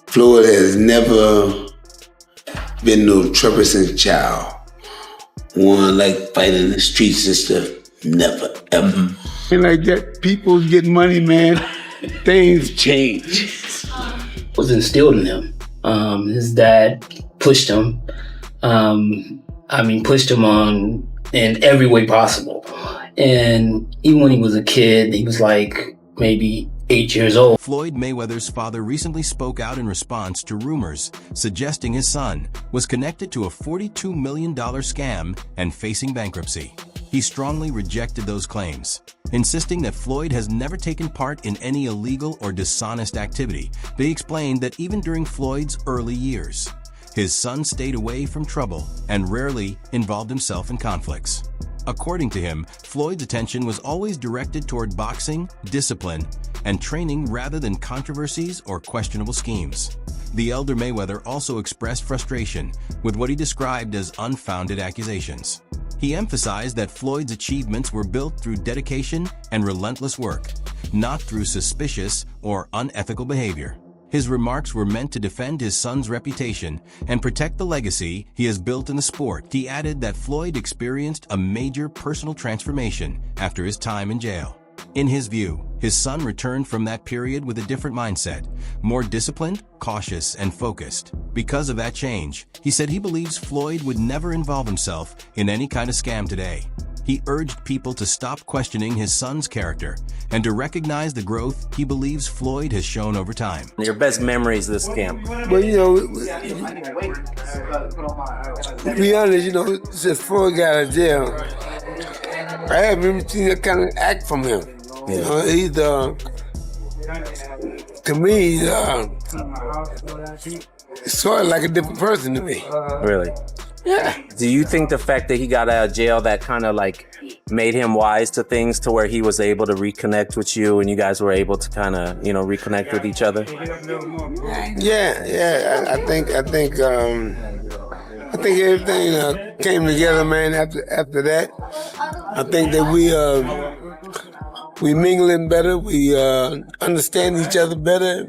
Floyd has never been no troublesome child. One like fighting in the streets and stuff. Never, ever. And like that, people get money, man. Things change. Was instilled in him. His dad pushed him. Pushed him on in every way possible. And even when he was a kid, he was like maybe 8 years old. Floyd Mayweather's father recently spoke out in response to rumors suggesting his son was connected to a $42 million scam and facing bankruptcy. He strongly rejected those claims, insisting that Floyd has never taken part in any illegal or dishonest activity. They explained that even during Floyd's early years, his son stayed away from trouble and rarely involved himself in conflicts. According to him, Floyd's attention was always directed toward boxing, discipline, and training rather than controversies or questionable schemes. The elder Mayweather also expressed frustration with what he described as unfounded accusations. He emphasized that Floyd's achievements were built through dedication and relentless work, not through suspicious or unethical behavior. His remarks were meant to defend his son's reputation and protect the legacy he has built in the sport. He added that Floyd experienced a major personal transformation after his time in jail. In his view, his son returned from that period with a different mindset, more disciplined, cautious, and focused. Because of that change, he said he believes Floyd would never involve himself in any kind of scam today. He urged people to stop questioning his son's character and to recognize the growth he believes Floyd has shown over time. Your best memories of this scam? Well, to be honest, since Floyd got out of jail, I haven't even seen that kind of act from him. Yeah. He's, to me, he's sort of like a different person to me. Really? Yeah. Do you think the fact that he got out of jail that kind of like made him wise to things to where he was able to reconnect with you and you guys were able to kind of, reconnect with each other? Yeah. I think everything came together, man. After that, I think that we mingling better. We understand each other better.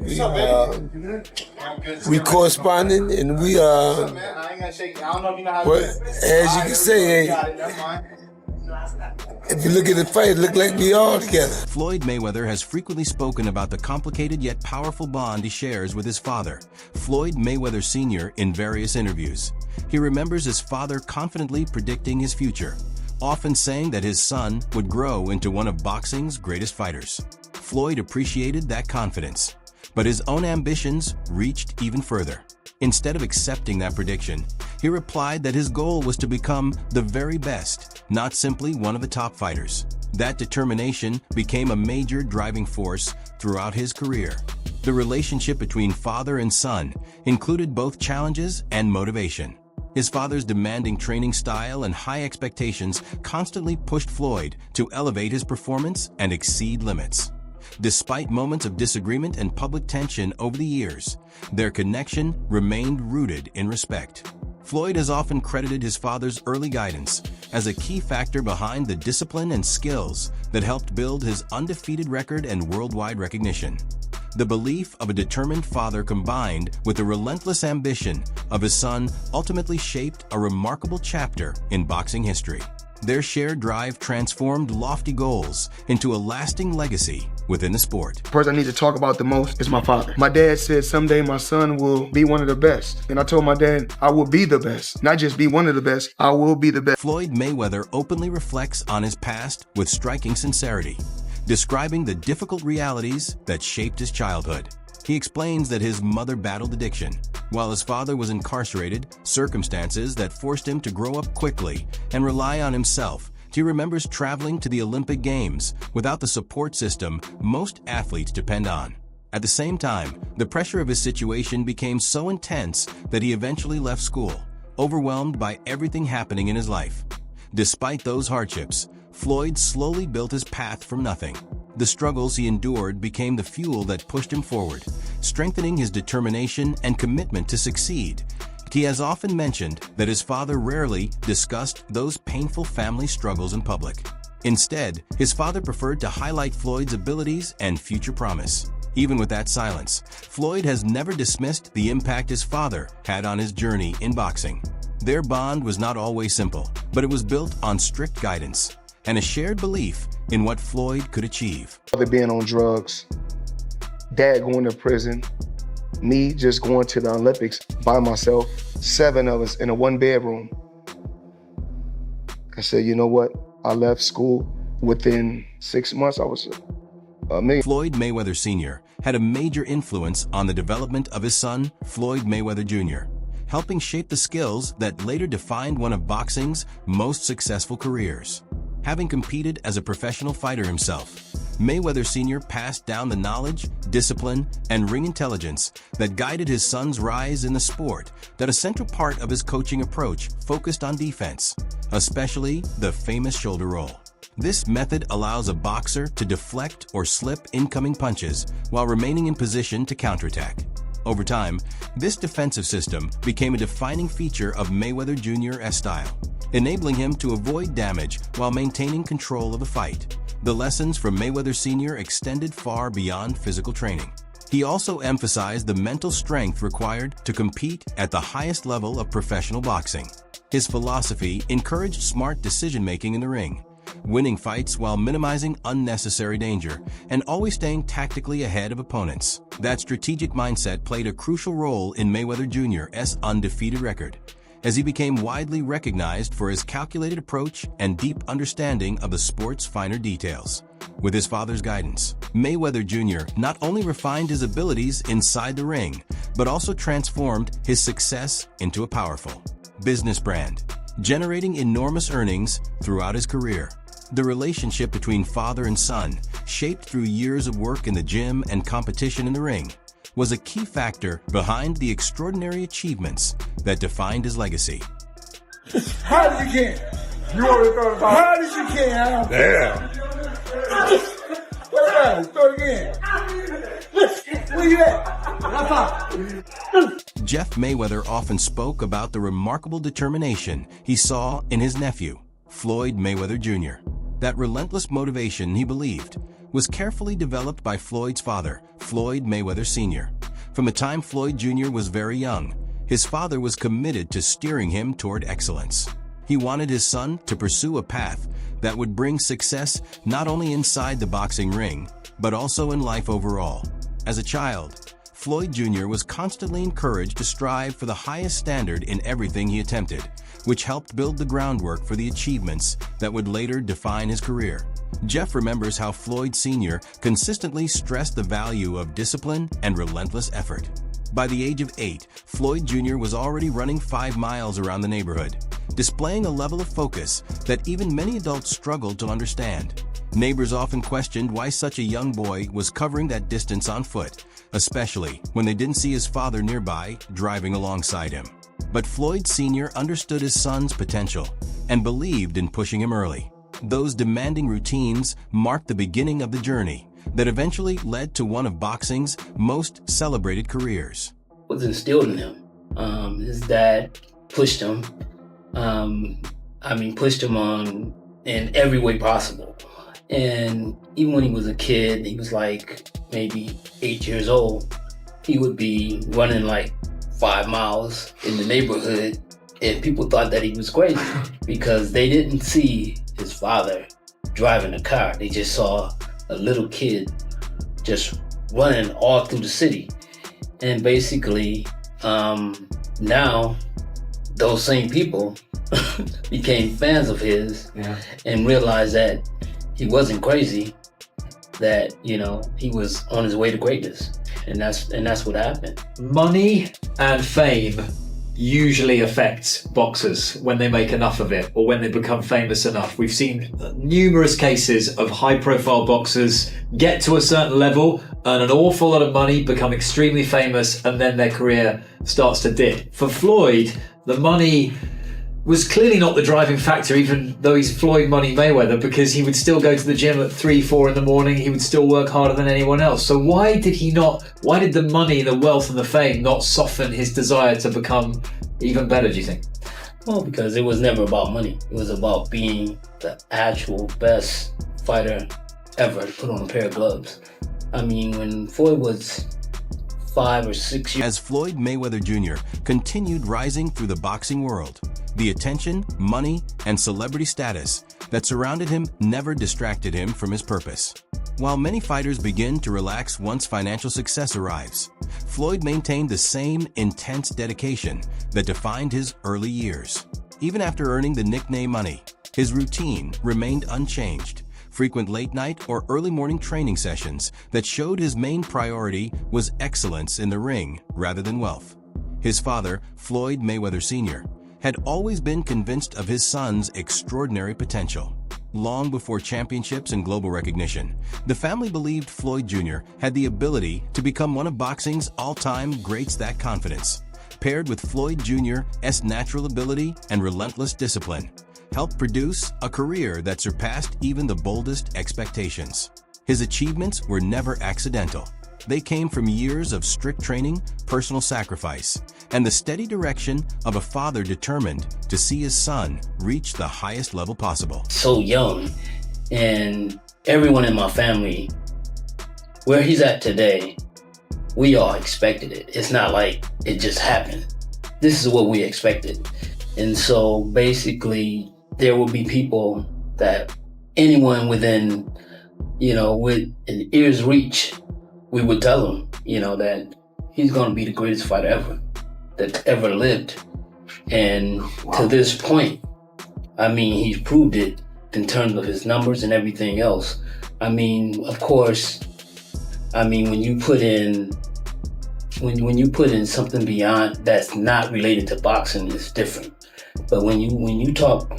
We corresponding, and we as you can say, if you look at the fight, it look like we all together. Floyd Mayweather has frequently spoken about the complicated yet powerful bond he shares with his father, Floyd Mayweather Sr., in various interviews. He remembers his father confidently predicting his future, often saying that his son would grow into one of boxing's greatest fighters. Floyd appreciated that confidence, but his own ambitions reached even further. Instead of accepting that prediction, he replied that his goal was to become the very best, not simply one of the top fighters. That determination became a major driving force throughout his career. The relationship between father and son included both challenges and motivation. His father's demanding training style and high expectations constantly pushed Floyd to elevate his performance and exceed limits. Despite moments of disagreement and public tension over the years, their connection remained rooted in respect. Floyd has often credited his father's early guidance as a key factor behind the discipline and skills that helped build his undefeated record and worldwide recognition. The belief of a determined father combined with the relentless ambition of his son ultimately shaped a remarkable chapter in boxing history. Their shared drive transformed lofty goals into a lasting legacy within the sport. The person I need to talk about the most is my father. My dad said someday my son will be one of the best. And I told my dad, I will be the best. Not just be one of the best, I will be the best. Floyd Mayweather openly reflects on his past with striking sincerity, describing the difficult realities that shaped his childhood. He explains that his mother battled addiction, while his father was incarcerated, circumstances that forced him to grow up quickly and rely on himself. He remembers traveling to the Olympic Games without the support system most athletes depend on. At the same time, the pressure of his situation became so intense that he eventually left school, overwhelmed by everything happening in his life. Despite those hardships, Floyd slowly built his path from nothing. The struggles he endured became the fuel that pushed him forward, strengthening his determination and commitment to succeed. He has often mentioned that his father rarely discussed those painful family struggles in public. Instead, his father preferred to highlight Floyd's abilities and future promise. Even with that silence, Floyd has never dismissed the impact his father had on his journey in boxing. Their bond was not always simple, but it was built on strict guidance and a shared belief in what Floyd could achieve. Father being on drugs, dad going to prison, me just going to the Olympics by myself, 7 of us in a 1-bedroom. I said, you know what? I left school. Within 6 months, I was a millionaire. Floyd Mayweather Sr. had a major influence on the development of his son, Floyd Mayweather Jr., helping shape the skills that later defined one of boxing's most successful careers. Having competed as a professional fighter himself, Mayweather Sr. passed down the knowledge, discipline, and ring intelligence that guided his son's rise in the sport. That a central part of his coaching approach focused on defense, especially the famous shoulder roll. This method allows a boxer to deflect or slip incoming punches while remaining in position to counterattack. Over time, this defensive system became a defining feature of Mayweather Jr.'s style, enabling him to avoid damage while maintaining control of the fight. The lessons from Mayweather Sr. extended far beyond physical training. He also emphasized the mental strength required to compete at the highest level of professional boxing. His philosophy encouraged smart decision-making in the ring, winning fights while minimizing unnecessary danger and always staying tactically ahead of opponents. That strategic mindset played a crucial role in Mayweather Jr.'s undefeated record, as he became widely recognized for his calculated approach and deep understanding of the sport's finer details. With his father's guidance, Mayweather Jr. not only refined his abilities inside the ring, but also transformed his success into a powerful business brand, generating enormous earnings throughout his career. The relationship between father and son, shaped through years of work in the gym and competition in the ring, was a key factor behind the extraordinary achievements that defined his legacy. How did you get? You already thought about how did you get, Al? Yeah. What about it? Throw it again. Where you at? Jeff Mayweather often spoke about the remarkable determination he saw in his nephew, Floyd Mayweather Jr. That relentless motivation, he believed, was carefully developed by Floyd's father, Floyd Mayweather Sr. From the time Floyd Jr. was very young, his father was committed to steering him toward excellence. He wanted his son to pursue a path that would bring success not only inside the boxing ring, but also in life overall. As a child, Floyd Jr. was constantly encouraged to strive for the highest standard in everything he attempted, which helped build the groundwork for the achievements that would later define his career. Jeff remembers how Floyd Sr. consistently stressed the value of discipline and relentless effort. By the age of 8, Floyd Jr. was already running 5 miles around the neighborhood, displaying a level of focus that even many adults struggled to understand. Neighbors often questioned why such a young boy was covering that distance on foot, especially when they didn't see his father nearby driving alongside him. But Floyd Sr. understood his son's potential and believed in pushing him early. Those demanding routines marked the beginning of the journey that eventually led to one of boxing's most celebrated careers. Was instilled in him. His dad pushed him. Pushed him on in every way possible. And even when he was a kid, he was like maybe 8 years old, he would be running like 5 miles in the neighborhood, and people thought that he was crazy because they didn't see his father driving a car. They just saw a little kid just running all through the city. And basically, now those same people became fans of his and realized that he wasn't crazy, that, he was on his way to greatness. And that's what happened. Money and fame usually affects boxers when they make enough of it or when they become famous enough. We've seen numerous cases of high-profile boxers get to a certain level, earn an awful lot of money, become extremely famous, and then their career starts to dip. For Floyd, the money was clearly not the driving factor, even though he's Floyd Money Mayweather, because he would still go to the gym at 3-4 in the morning. He would still work harder than anyone else. So why did the money, the wealth and the fame not soften his desire to become even better, do you think? Well, because it was never about money. It was about being the actual best fighter ever to put on a pair of gloves. I mean, when Floyd was 5 or 6 years. As Floyd Mayweather Jr. continued rising through the boxing world, the attention, money, and celebrity status that surrounded him never distracted him from his purpose. While many fighters begin to relax once financial success arrives, Floyd maintained the same intense dedication that defined his early years. Even after earning the nickname Money, his routine remained unchanged. Frequent late-night or early morning training sessions that showed his main priority was excellence in the ring rather than wealth. His father, Floyd Mayweather Sr., had always been convinced of his son's extraordinary potential. Long before championships and global recognition, the family believed Floyd Jr. had the ability to become one of boxing's all-time greats. That confidence, paired with Floyd Jr.'s natural ability and relentless discipline, helped produce a career that surpassed even the boldest expectations. His achievements were never accidental. They came from years of strict training, personal sacrifice, and the steady direction of a father determined to see his son reach the highest level possible. So young, and everyone in my family, where he's at today, we all expected it. It's not like it just happened. This is what we expected. And so basically, there will be people that anyone within, with an ear's reach, we would tell them, that he's going to be the greatest fighter ever that ever lived. And to this point, I mean, he's proved it in terms of his numbers and everything else. I mean, of course, when you put in something beyond that's not related to boxing, it's different. But when you talk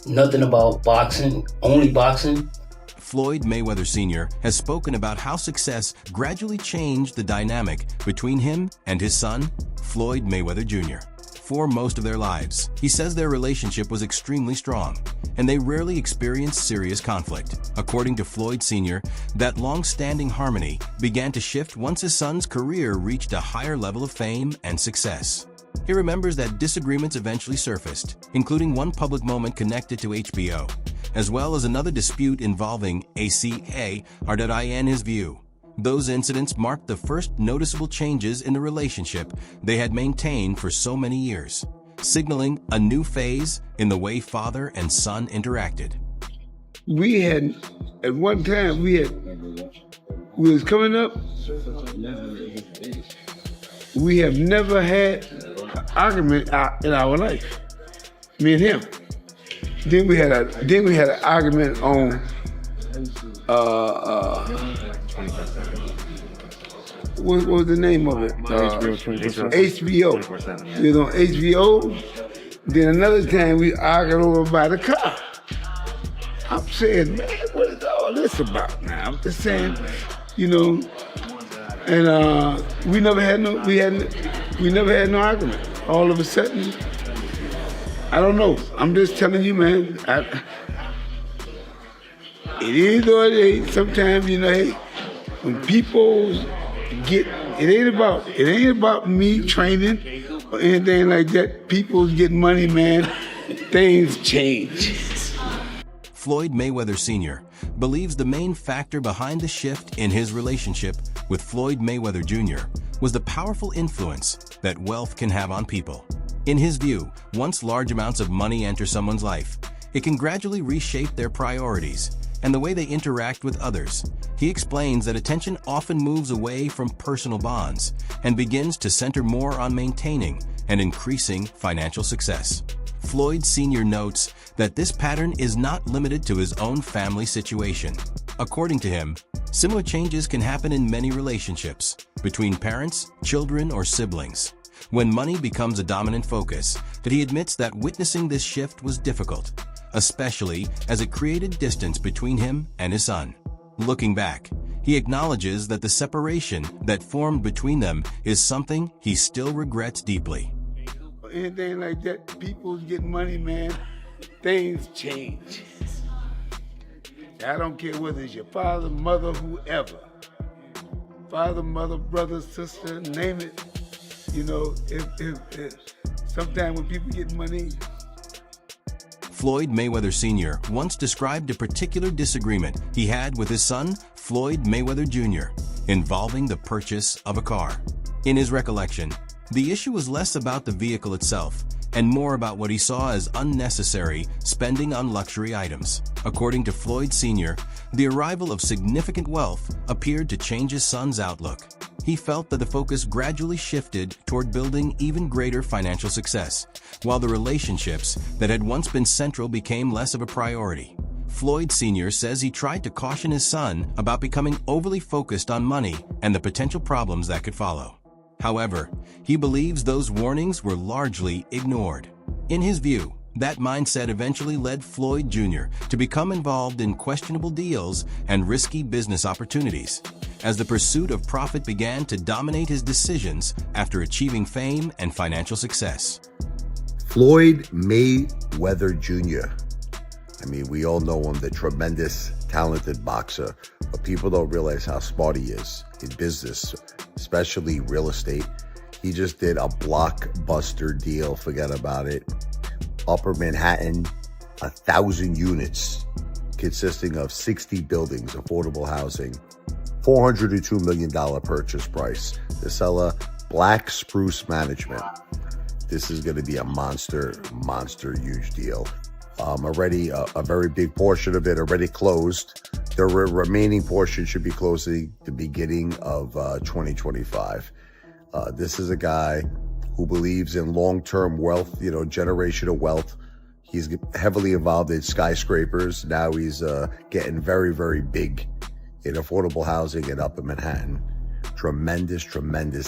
nothing about boxing, only boxing. Floyd Mayweather Sr. has spoken about how success gradually changed the dynamic between him and his son, Floyd Mayweather Jr. For most of their lives, he says their relationship was extremely strong, and they rarely experienced serious conflict. According to Floyd Sr., that long-standing harmony began to shift once his son's career reached a higher level of fame and success. He remembers that disagreements eventually surfaced, including one public moment connected to HBO, as well as another dispute involving ACA, in his view. Those incidents marked the first noticeable changes in the relationship they had maintained for so many years, signaling a new phase in the way father and son interacted. We had, at one time, we was coming up, we have never had an argument in our life, me and him. Then we had an argument on what was the name of it? HBO. It was on HBO. Then another time we argued over by the car. I'm saying, man, what is all this about now? I'm just saying, and we never had no argument. All of a sudden, I don't know. I'm just telling you, man. It is or it ain't. Sometimes, hey, when people it ain't about me training or anything like that. People get money, man. Things change. Floyd Mayweather Sr. believes the main factor behind the shift in his relationship with Floyd Mayweather Jr. was the powerful influence that wealth can have on people. In his view, once large amounts of money enter someone's life, it can gradually reshape their priorities and the way they interact with others. He explains that attention often moves away from personal bonds and begins to center more on maintaining and increasing financial success. Floyd Sr. notes that this pattern is not limited to his own family situation. According to him, similar changes can happen in many relationships between parents, children, or siblings. When money becomes a dominant focus, that he admits that witnessing this shift was difficult, especially as it created distance between him and his son. Looking back, he acknowledges that the separation that formed between them is something he still regrets deeply. Anything like that, people get money, man. Things change. I don't care whether it's your father, mother, whoever. Father, mother, brother, sister, name it. If sometimes when people get money. Floyd Mayweather Sr. once described a particular disagreement he had with his son, Floyd Mayweather Jr., involving the purchase of a car. In his recollection, the issue was less about the vehicle itself and more about what he saw as unnecessary spending on luxury items. According to Floyd Sr., the arrival of significant wealth appeared to change his son's outlook. He felt that the focus gradually shifted toward building even greater financial success, while the relationships that had once been central became less of a priority. Floyd Sr. says he tried to caution his son about becoming overly focused on money and the potential problems that could follow. However, he believes those warnings were largely ignored. In his view, that mindset eventually led Floyd Jr. to become involved in questionable deals and risky business opportunities, as the pursuit of profit began to dominate his decisions after achieving fame and financial success. Floyd Mayweather Jr. I mean, we all know him, the tremendous, talented boxer, but people don't realize how smart he is in business, especially real estate. He just did a blockbuster deal, forget about it. Upper Manhattan, 1,000 units consisting of 60 buildings, affordable housing, $402 million purchase price. The seller, Black Spruce Management. This is going to be a monster, huge deal. Already a very big portion of it already closed. The remaining portion should be closing the beginning of 2025. This is a guy who believes in long-term wealth, generational wealth. He's heavily involved in skyscrapers. Now he's getting very, very big in affordable housing in Upper Manhattan. Tremendous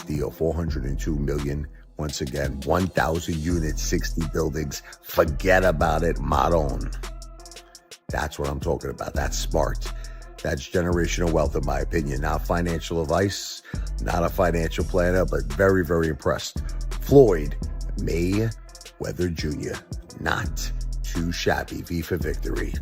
deal. $402 million. Once again, 1,000 units, 60 buildings. Forget about it, Maron. That's what I'm talking about. That's smart. That's generational wealth, in my opinion. Not financial advice, not a financial planner, but very, very impressed. Floyd Mayweather Jr. Not too shabby. V for victory.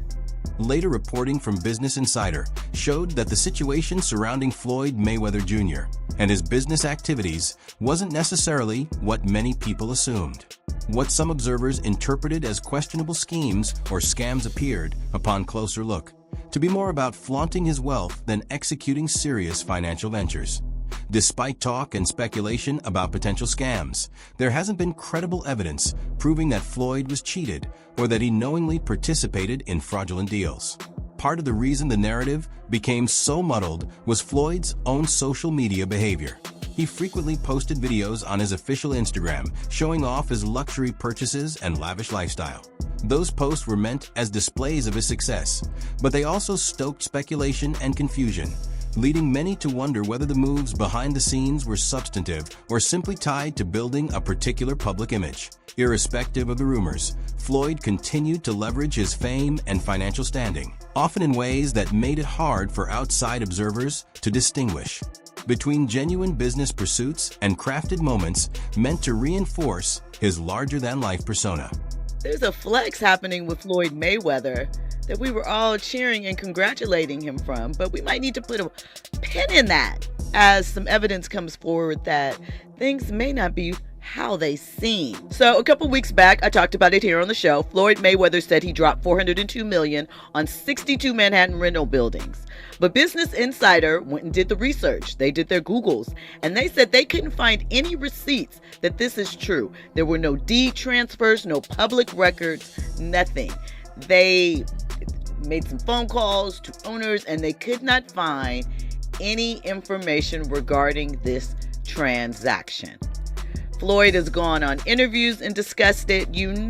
Later reporting from Business Insider showed that the situation surrounding Floyd Mayweather Jr. and his business activities wasn't necessarily what many people assumed. What some observers interpreted as questionable schemes or scams appeared, upon closer look, to be more about flaunting his wealth than executing serious financial ventures. Despite talk and speculation about potential scams, there hasn't been credible evidence proving that Floyd was cheated or that he knowingly participated in fraudulent deals. Part of the reason the narrative became so muddled was Floyd's own social media behavior. He frequently posted videos on his official Instagram showing off his luxury purchases and lavish lifestyle. Those posts were meant as displays of his success, but they also stoked speculation and confusion, leading many to wonder whether the moves behind the scenes were substantive or simply tied to building a particular public image. Irrespective of the rumors, Floyd continued to leverage his fame and financial standing, often in ways that made it hard for outside observers to distinguish between genuine business pursuits and crafted moments meant to reinforce his larger-than-life persona. There's a flex happening with Floyd Mayweather that we were all cheering and congratulating him from, but we might need to put a pin in that as some evidence comes forward that things may not be how they seem. So a couple weeks back, I talked about it here on the show. Floyd Mayweather said he dropped $402 million on 62 Manhattan rental buildings. But Business Insider went and did the research. They did their Googles, and they said they couldn't find any receipts that this is true. There were no deed transfers, no public records, nothing. They made some phone calls to owners, and they could not find any information regarding this transaction. Floyd has gone on interviews and discussed it.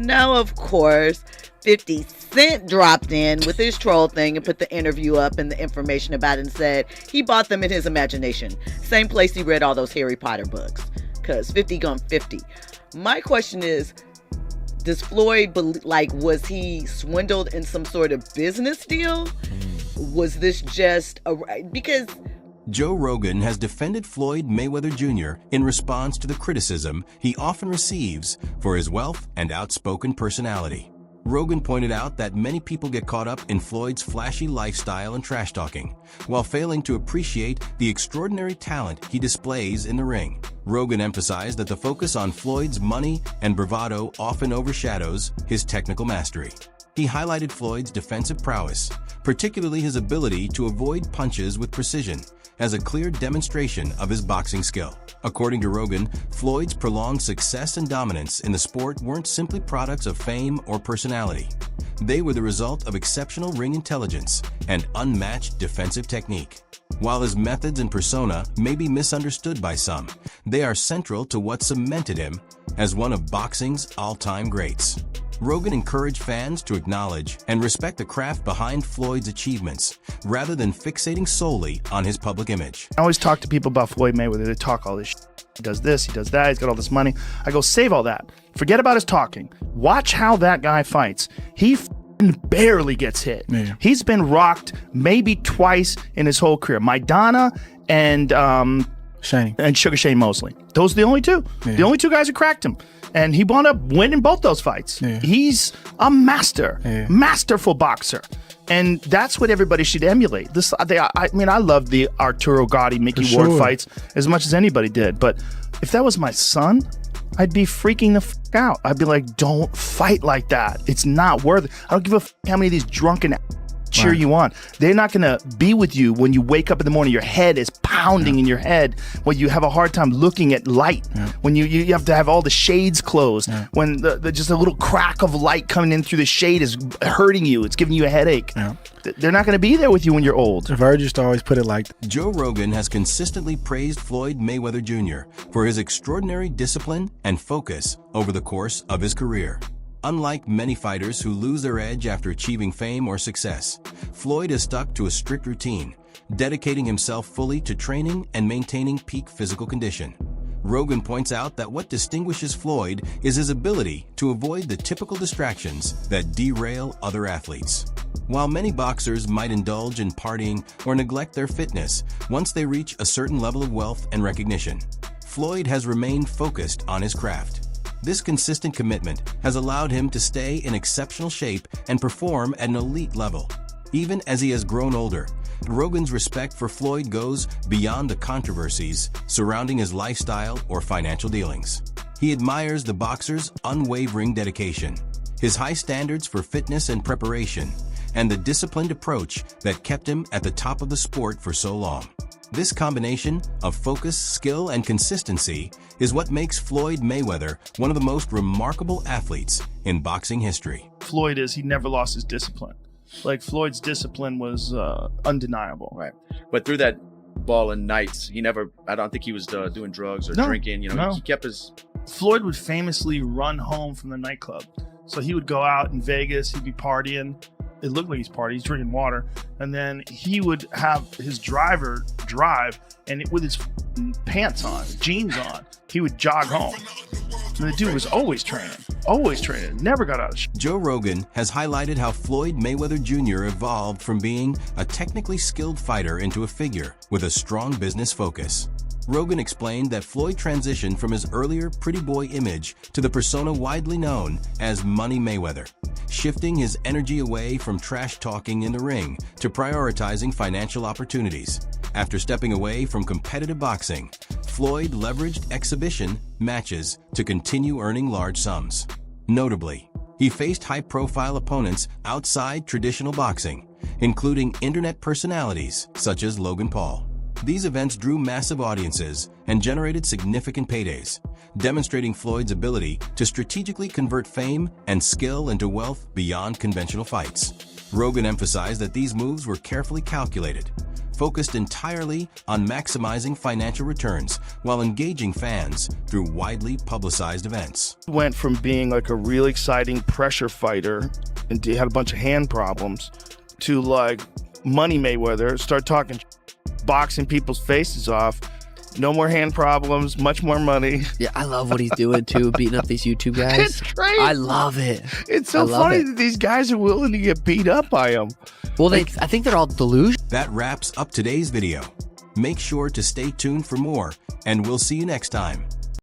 Of course, 50 Cent dropped in with his troll thing and put the interview up and the information about it and said he bought them in his imagination. Same place he read all those Harry Potter books, because 50 gone 50. My question is, does Floyd, was he swindled in some sort of business deal? Was this just because... Joe Rogan has defended Floyd Mayweather Jr. in response to the criticism he often receives for his wealth and outspoken personality. Rogan pointed out that many people get caught up in Floyd's flashy lifestyle and trash talking, while failing to appreciate the extraordinary talent he displays in the ring. Rogan emphasized that the focus on Floyd's money and bravado often overshadows his technical mastery. He highlighted Floyd's defensive prowess, particularly his ability to avoid punches with precision, as a clear demonstration of his boxing skill. According to Rogan, Floyd's prolonged success and dominance in the sport weren't simply products of fame or personality. They were the result of exceptional ring intelligence and unmatched defensive technique. While his methods and persona may be misunderstood by some, they are central to what cemented him as one of boxing's all-time greats. Rogan encouraged fans to acknowledge and respect the craft behind Floyd's achievements, rather than fixating solely on his public image. I always talk to people about Floyd Mayweather. They talk all this shit. He does this, he does that, he's got all this money. I go, save all that. Forget about his talking. Watch how that guy fights. He barely gets hit. Yeah. He's been rocked maybe twice in his whole career. Maidana and Sugar Shane Mosley. Those are the only two. Yeah. The only two guys who cracked him. And he wound up winning both those fights. Yeah. He's a masterful boxer. And that's what everybody should emulate. I love the Arturo Gotti, Mickey Ward fights as much as anybody did. But if that was my son, I'd be freaking the fuck out. I'd be like, don't fight like that. It's not worth it. I don't give a fuck how many of these drunken cheer you on. They're not going to be with you when you wake up in the morning. Your head is pounding in your head. When you have a hard time looking at light. When you have to have all the shades closed. When just a little crack of light coming in through the shade is hurting you. It's giving you a headache. They're not going to be there with you when you're old. I've heard you to always put it like that. Joe Rogan has consistently praised Floyd Mayweather Jr. for his extraordinary discipline and focus over the course of his career. Unlike many fighters who lose their edge after achieving fame or success, Floyd has stuck to a strict routine, dedicating himself fully to training and maintaining peak physical condition. Rogan points out that what distinguishes Floyd is his ability to avoid the typical distractions that derail other athletes. While many boxers might indulge in partying or neglect their fitness once they reach a certain level of wealth and recognition, Floyd has remained focused on his craft. This consistent commitment has allowed him to stay in exceptional shape and perform at an elite level. Even as he has grown older, Rogan's respect for Floyd goes beyond the controversies surrounding his lifestyle or financial dealings. He admires the boxer's unwavering dedication, his high standards for fitness and preparation, and the disciplined approach that kept him at the top of the sport for so long. This combination of focus, skill, and consistency is what makes Floyd Mayweather one of the most remarkable athletes in boxing history. Floyd he never lost his discipline. Like, Floyd's discipline was undeniable. Right. But through that ball and nights, I don't think he was doing drugs or drinking. He kept his... Floyd would famously run home from the nightclub. So he would go out in Vegas, he'd be partying. It looked like he's partying, he's drinking water. And then he would have his driver drive, and with his pants on, jeans on, he would jog home. And the dude was always training, never got out of shape. Joe Rogan has highlighted how Floyd Mayweather Jr. evolved from being a technically skilled fighter into a figure with a strong business focus. Rogan explained that Floyd transitioned from his earlier pretty boy image to the persona widely known as Money Mayweather, shifting his energy away from trash-talking in the ring to prioritizing financial opportunities. After stepping away from competitive boxing, Floyd leveraged exhibition matches to continue earning large sums. Notably, he faced high-profile opponents outside traditional boxing, including internet personalities such as Logan Paul. These events drew massive audiences and generated significant paydays, demonstrating Floyd's ability to strategically convert fame and skill into wealth beyond conventional fights. Rogan emphasized that these moves were carefully calculated, focused entirely on maximizing financial returns while engaging fans through widely publicized events. He went from being like a really exciting pressure fighter, and he had a bunch of hand problems, to like Money Mayweather, start talking boxing people's faces off. No more hand problems, much more money. Yeah, I love what he's doing too, beating up these YouTube guys. It's great. I love it. It's so funny that these guys are willing to get beat up by him. Well, I think they're all delusional. That wraps up today's video. Make sure to stay tuned for more, and we'll see you next time.